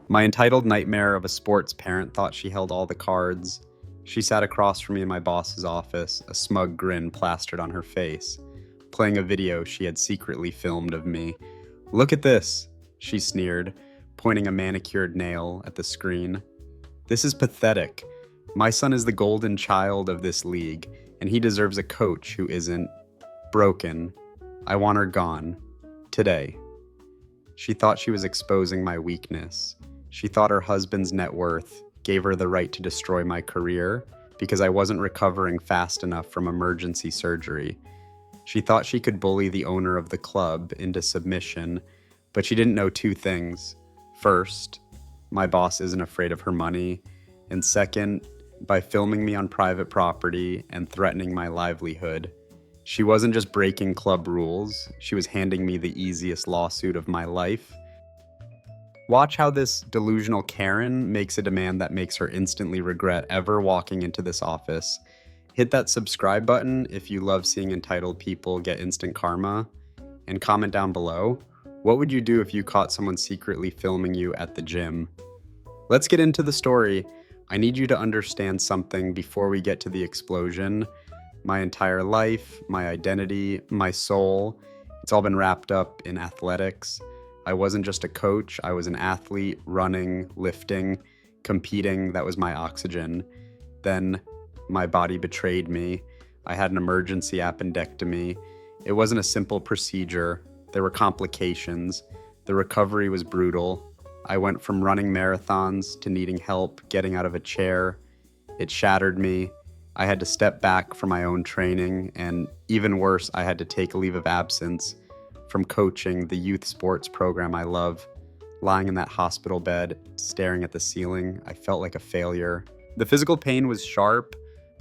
My entitled nightmare of a sports parent thought she held all the cards. She sat across from me in my boss's office, a smug grin plastered on her face, playing a video she had secretly filmed of me. "Look at this," she sneered, pointing a manicured nail at the screen. "This is pathetic. My son is the golden child of this league, and he deserves a coach who isn't broken. I want her gone. Today." She thought she was exposing my weakness. She thought her husband's net worth gave her the right to destroy my career because I wasn't recovering fast enough from emergency surgery. She thought she could bully the owner of the club into submission, but she didn't know two things. First, my boss isn't afraid of her money, and second, by filming me on private property and threatening my livelihood. She wasn't just breaking club rules, she was handing me the easiest lawsuit of my life. Watch how this delusional Karen makes a demand that makes her instantly regret ever walking into this office. Hit that subscribe button if you love seeing entitled people get instant karma, and comment down below, what would you do if you caught someone secretly filming you at the gym? Let's get into the story. I need you to understand something before we get to the explosion. My entire life, my identity, my soul, it's all been wrapped up in athletics. I wasn't just a coach, I was an athlete, running, lifting, competing. That was my oxygen. Then my body betrayed me. I had an emergency appendectomy. It wasn't a simple procedure. There were complications. The recovery was brutal. I went from running marathons to needing help getting out of a chair. It shattered me. I had to step back from my own training, and even worse, I had to take a leave of absence from coaching the youth sports program I love. Lying in that hospital bed, staring at the ceiling, I felt like a failure. The physical pain was sharp,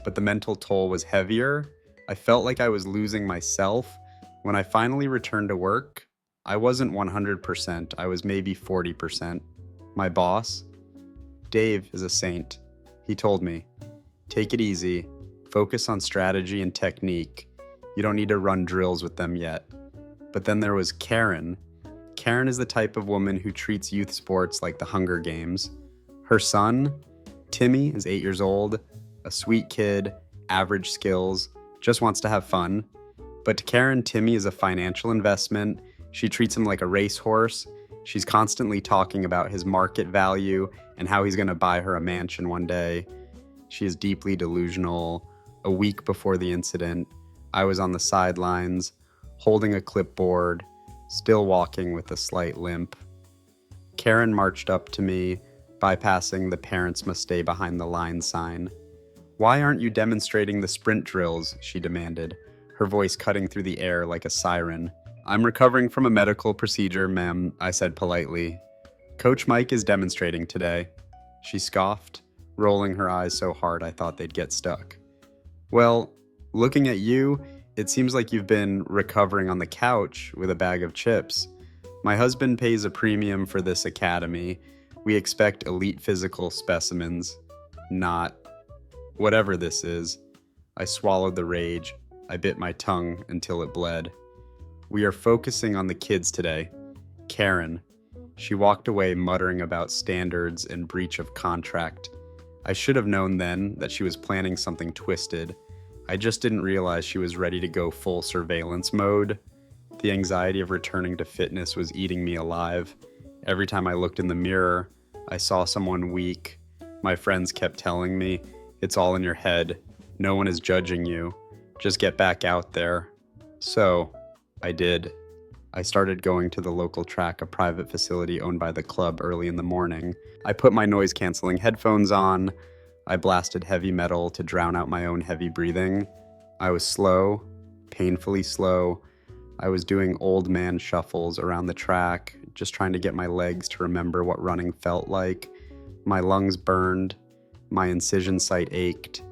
but the mental toll was heavier. I felt like I was losing myself. When I finally returned to work, I wasn't 100%, I was maybe 40%. My boss, Dave, is a saint. He told me, "Take it easy, focus on strategy and technique. You don't need to run drills with them yet." But then there was Karen. Karen is the type of woman who treats youth sports like the Hunger Games. Her son, Timmy, is 8 years old, a sweet kid, average skills, just wants to have fun. But to Karen, Timmy is a financial investment. She treats him like a racehorse. She's constantly talking about his market value and how he's going to buy her a mansion one day. She is deeply delusional. A week before the incident, I was on the sidelines, holding a clipboard, still walking with a slight limp. Karen marched up to me, bypassing the "parents must stay behind the line" sign. "Why aren't you demonstrating the sprint drills?" she demanded, her voice cutting through the air like a siren. "I'm recovering from a medical procedure, ma'am," I said politely. "Coach Mike is demonstrating today," she scoffed, rolling her eyes so hard I thought they'd get stuck. "Well, looking at you, it seems like you've been recovering on the couch with a bag of chips. My husband pays a premium for this academy. We expect elite physical specimens, not whatever this is." I swallowed the rage. I bit my tongue until it bled. "We are focusing on the kids today. Karen." She walked away muttering about standards and breach of contract. I should have known then that she was planning something twisted. I just didn't realize she was ready to go full surveillance mode. The anxiety of returning to fitness was eating me alive. Every time I looked in the mirror, I saw someone weak. My friends kept telling me, "It's all in your head. No one is judging you. Just get back out there." So, I did. I started going to the local track, a private facility owned by the club, early in the morning. I put my noise-canceling headphones on. I blasted heavy metal to drown out my own heavy breathing. I was slow, painfully slow. I was doing old man shuffles around the track, just trying to get my legs to remember what running felt like. My lungs burned. My incision site ached.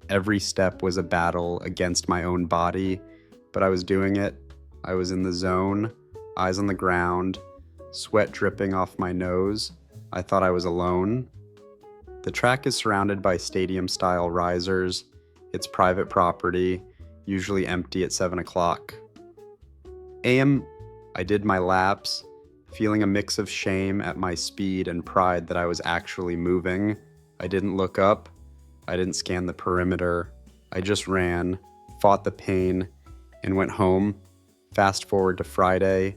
Every step was a battle against my own body, but I was doing it. I was in the zone, eyes on the ground, sweat dripping off my nose. I thought I was alone. The track is surrounded by stadium-style risers. It's private property, usually empty at 7 o'clock. I did my laps. feeling a mix of shame at my speed and pride that I was actually moving. I didn't look up. I didn't scan the perimeter. I just ran, fought the pain, and went home. Fast forward to Friday.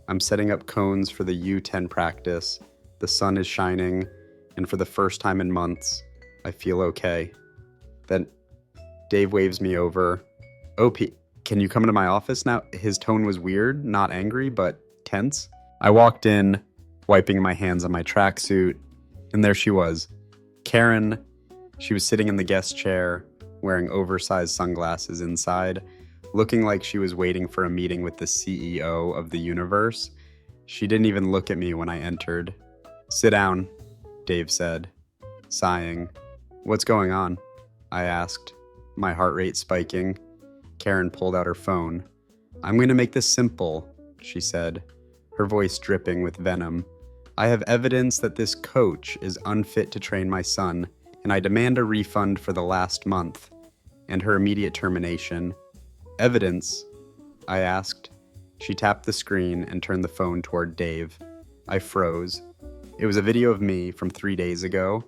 I'm setting up cones for the U10 practice. The sun is shining, and for the first time in months, I feel okay. Then Dave waves me over. OP, can you come into my office now? His tone was weird, not angry, but tense. I walked in, wiping my hands on my tracksuit, and there she was. Karen, she was sitting in the guest chair, wearing oversized sunglasses inside, looking like she was waiting for a meeting with the CEO of the universe. She didn't even look at me when I entered. "Sit down," Dave said, sighing. "What's going on?" I asked, my heart rate spiking. Karen pulled out her phone. "I'm going to make this simple," she said, her voice dripping with venom. "I have evidence that this coach is unfit to train my son, and I demand a refund for the last month and her immediate termination." "Evidence?" I asked. She tapped the screen and turned the phone toward Dave. I froze. It was a video of me from 3 days ago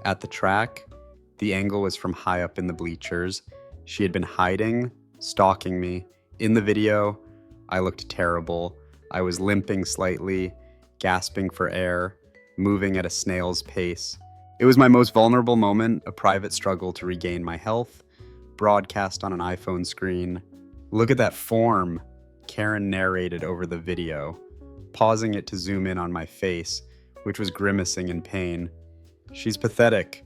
at the track. The angle was from high up in the bleachers. She had been hiding, stalking me. In the video, I looked terrible. I was limping slightly, gasping for air, moving at a snail's pace. It was my most vulnerable moment, a private struggle to regain my health, broadcast on an iPhone screen. "Look at that form," Karen narrated over the video, pausing it to zoom in on my face, which was grimacing in pain. "She's pathetic.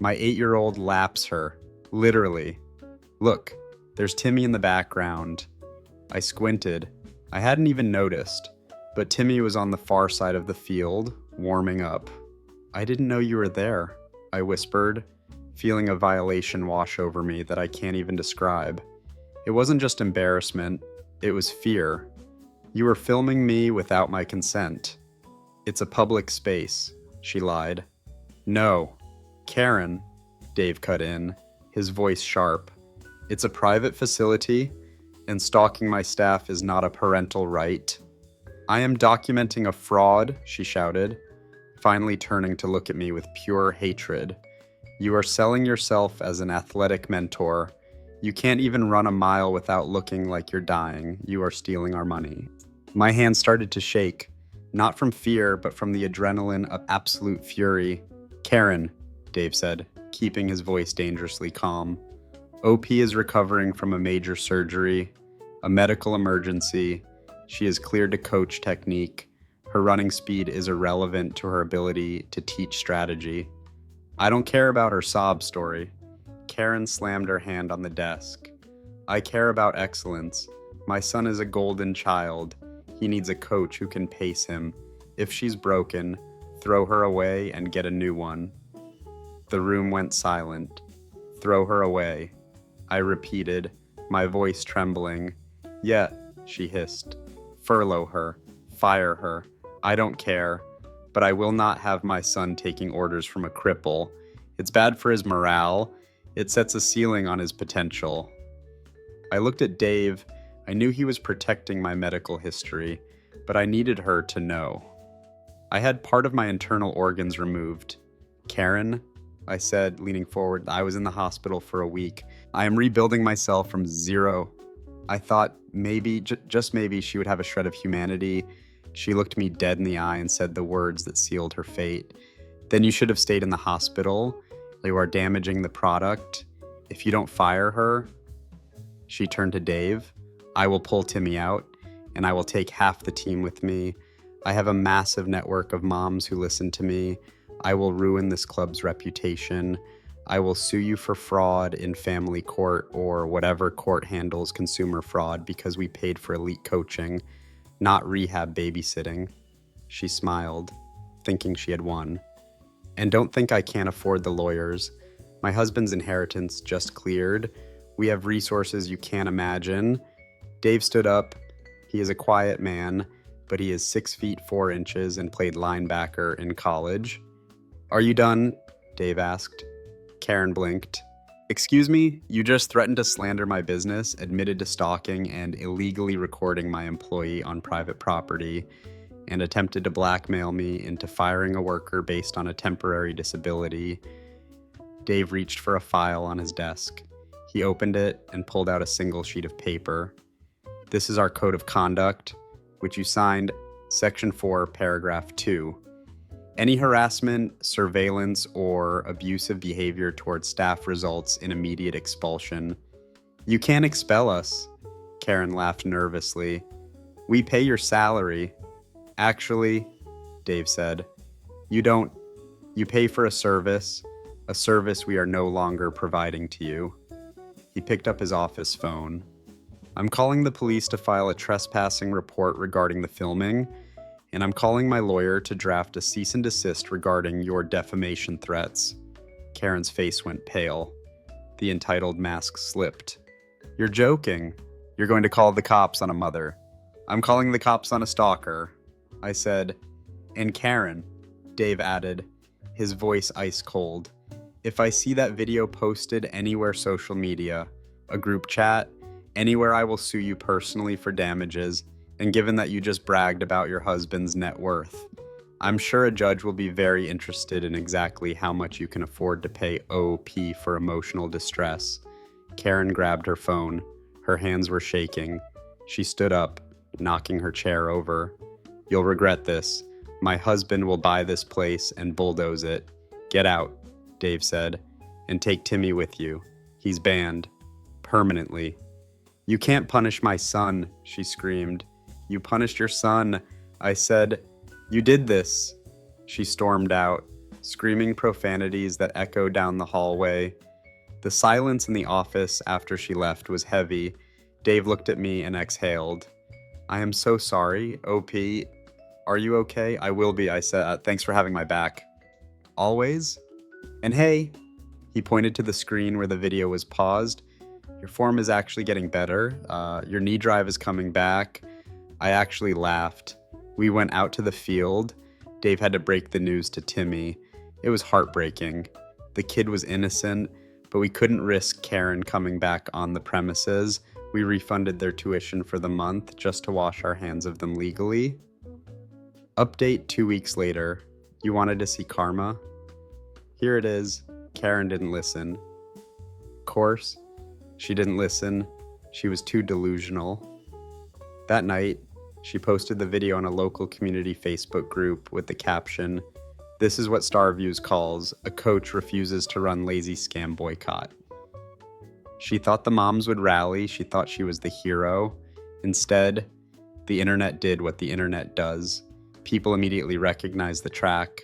My 8-year-old laps her, literally. Look, there's Timmy in the background." I squinted. I hadn't even noticed, but Timmy was on the far side of the field, warming up. "I didn't know you were there," I whispered, feeling a violation wash over me that I can't even describe. It wasn't just embarrassment, it was fear. "You were filming me without my consent." "It's a public space," she lied. "No. Karen," Dave cut in, his voice sharp. "It's a private facility, and stalking my staff is not a parental right." "I am documenting a fraud," she shouted, finally turning to look at me with pure hatred. "You are selling yourself as an athletic mentor. You can't even run a mile without looking like you're dying. You are stealing our money." My hands started to shake, not from fear, but from the adrenaline of absolute fury. "Karen," Dave said, keeping his voice dangerously calm. "OP is recovering from a major surgery, a medical emergency. She is cleared to coach technique. Her running speed is irrelevant to her ability to teach strategy." "I don't care about her sob story." Karen slammed her hand on the desk. "I care about excellence. My son is a golden child. He needs a coach who can pace him. If she's broken, throw her away and get a new one." The room went silent. "Throw her away," I repeated, my voice trembling. "Yeah," she hissed. "Furlough her. Fire her. I don't care. But I will not have my son taking orders from a cripple. It's bad for his morale. It sets a ceiling on his potential." I looked at Dave. I knew he was protecting my medical history, but I needed her to know. "I had part of my internal organs removed. Karen," I said, leaning forward, "I was in the hospital for a week. I am rebuilding myself from zero." I thought maybe, just maybe, she would have a shred of humanity. She looked me dead in the eye and said the words that sealed her fate. "Then you should have stayed in the hospital. You are damaging the product. If you don't fire her," she turned to Dave, "I will pull Timmy out, and I will take half the team with me. I have a massive network of moms who listen to me. I will ruin this club's reputation. I will sue you for fraud in family court or whatever court handles consumer fraud because we paid for elite coaching, not rehab babysitting." She smiled, thinking she had won. "And don't think I can't afford the lawyers. My husband's inheritance just cleared. We have resources you can't imagine." Dave stood up. He is a quiet man, but he is 6 feet 4 inches and played linebacker in college. "Are you done?" Dave asked. Karen blinked. "Excuse me, you just threatened to slander my business, admitted to stalking, and illegally recording my employee on private property. and attempted to blackmail me into firing a worker based on a temporary disability. Dave reached for a file on his desk. He opened it and pulled out a single sheet of paper. This is our code of conduct, which you signed, Section 4, Paragraph 2. Any harassment, surveillance, or abusive behavior towards staff results in immediate expulsion. You can't expel us, Karen laughed nervously. We pay your salary. Actually, Dave said, you don't. You pay for a service we are no longer providing to you. He picked up his office phone. I'm calling the police to file a trespassing report regarding the filming, and I'm calling my lawyer to draft a cease and desist regarding your defamation threats. Karen's face went pale. The entitled mask slipped. You're joking. You're going to call the cops on a mother. I'm calling the cops on a stalker. I said, and Karen, Dave added, his voice ice cold. If I see that video posted anywhere social media, a group chat, anywhere I will sue you personally for damages, and given that you just bragged about your husband's net worth, I'm sure a judge will be very interested in exactly how much you can afford to pay OP for emotional distress. Karen grabbed her phone. Her hands were shaking. She stood up, knocking her chair over. You'll regret this. My husband will buy this place and bulldoze it. Get out, Dave said, and take Timmy with you. He's banned. Permanently. You can't punish my son, she screamed. You punished your son. I said, you did this. She stormed out, screaming profanities that echoed down the hallway. The silence in the office after she left was heavy. Dave looked at me and exhaled. I am so sorry, OP. Are you okay? I will be, I said. Thanks for having my back. Always? And hey, he pointed to the screen where the video was paused. Your form is actually getting better. Your knee drive is coming back. I actually laughed. We went out to the field. Dave had to break the news to Timmy. It was heartbreaking. The kid was innocent, but we couldn't risk Karen coming back on the premises. We refunded their tuition for the month just to wash our hands of them legally. Update 2 weeks later. You wanted to see karma? Here it is. Karen didn't listen. Course, she didn't listen. She was too delusional. That night, she posted the video on a local community Facebook group with the caption, "This is what Starviews calls, a coach refuses to run lazy scam boycott." She thought the moms would rally. She thought she was the hero. Instead, the internet did what the internet does. People immediately recognized the track.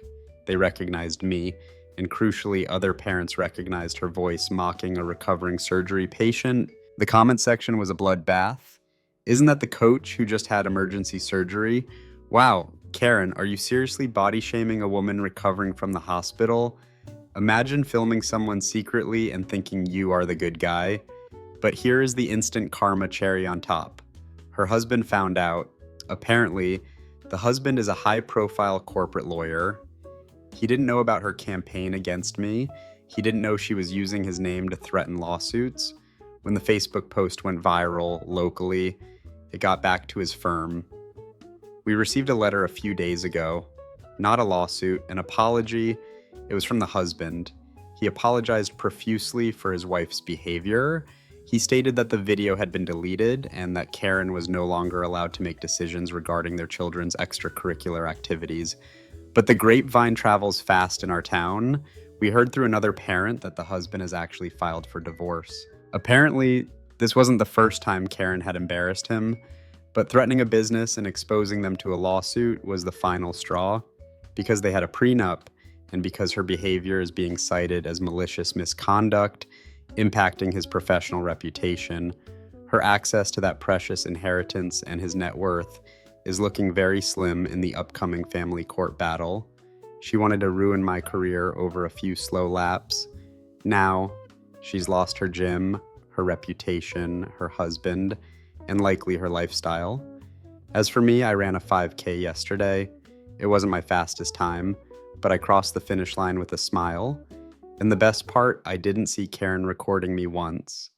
They recognized me. And crucially, other parents recognized her voice mocking a recovering surgery patient. The comment section was a bloodbath. Isn't that the coach who just had emergency surgery? Wow, Karen, are you seriously body shaming a woman recovering from the hospital? Imagine filming someone secretly and thinking you are the good guy. But here is the instant karma cherry on top. Her husband found out. Apparently, the husband is a high-profile corporate lawyer. He didn't know about her campaign against me. He didn't know she was using his name to threaten lawsuits. When the Facebook post went viral locally, it got back to his firm. We received a letter a few days ago. Not a lawsuit, an apology. It was from the husband. He apologized profusely for his wife's behavior. He stated that the video had been deleted and that Karen was no longer allowed to make decisions regarding their children's extracurricular activities. But the grapevine travels fast in our town. We heard through another parent that the husband has actually filed for divorce. Apparently, this wasn't the first time Karen had embarrassed him, but threatening a business and exposing them to a lawsuit was the final straw. Because they had a prenup, and because her behavior is being cited as malicious misconduct, impacting his professional reputation, her access to that precious inheritance and his net worth is looking very slim in the upcoming family court battle. She wanted to ruin my career over a few slow laps. Now, she's lost her gym, her reputation, her husband, and likely her lifestyle. As for me, I ran a 5K yesterday. It wasn't my fastest time, but I crossed the finish line with a smile. And the best part, I didn't see Karen recording me once.